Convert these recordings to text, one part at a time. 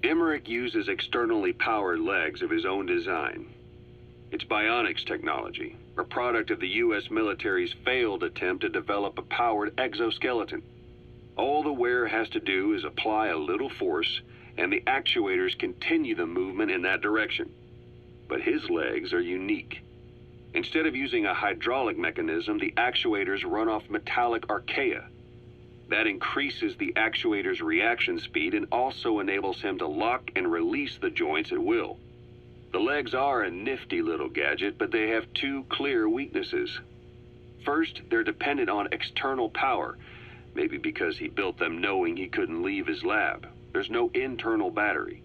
Emmerich uses externally powered legs of his own design. It's bionics technology, a product of the U.S. military's failed attempt to develop a powered exoskeleton. All the wearer has to do is apply a little force, and the actuators continue the movement in that direction. But his legs are unique. Instead of using a hydraulic mechanism, the actuators run off metallic archaea. That increases the actuator's reaction speed and also enables him to lock and release the joints at will. The legs are a nifty little gadget, but they have two clear weaknesses. First, they're dependent on external power, maybe because he built them knowing he couldn't leave his lab. There's no internal battery.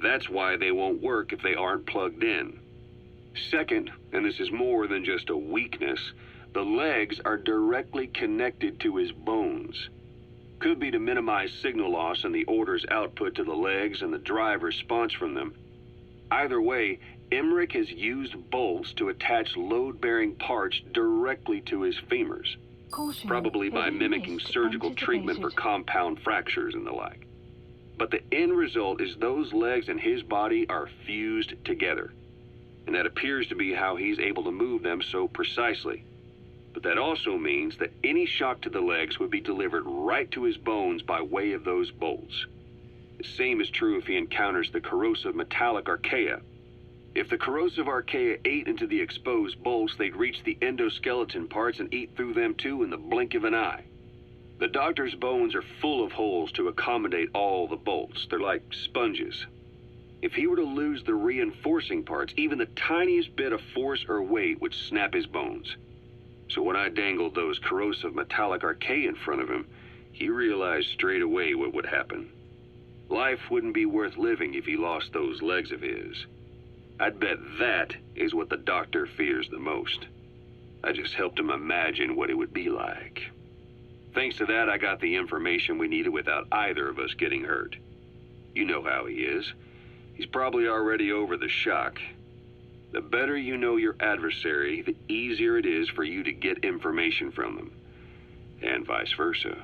That's why they won't work if they aren't plugged in. Second, and this is more than just a weakness, the legs are directly connected to his bones. Could be to minimize signal loss in the order's output to the legs and the drive response from them. Either way, Emmerich has used bolts to attach load-bearing parts directly to his femurs, probably by mimicking surgical treatment for compound fractures and the like. But the end result is those legs and his body are fused together, and that appears to be how he's able to move them so precisely. But that also means that any shock to the legs would be delivered right to his bones by way of those bolts. The same is true if he encounters the corrosive metallic archaea. If the corrosive archaea ate into the exposed bolts, they'd reach the endoskeleton parts and eat through them too in the blink of an eye. The doctor's bones are full of holes to accommodate all the bolts. They're like sponges. If he were to lose the reinforcing parts, even the tiniest bit of force or weight would snap his bones. So when I dangled those corrosive metallic archaea in front of him, he realized straight away what would happen. Life wouldn't be worth living if he lost those legs of his. I'd bet that is what the doctor fears the most. I just helped him imagine what it would be like. Thanks to that, I got the information we needed without either of us getting hurt. You know how he is. He's probably already over the shock. The better you know your adversary, the easier it is for you to get information from them, and vice versa.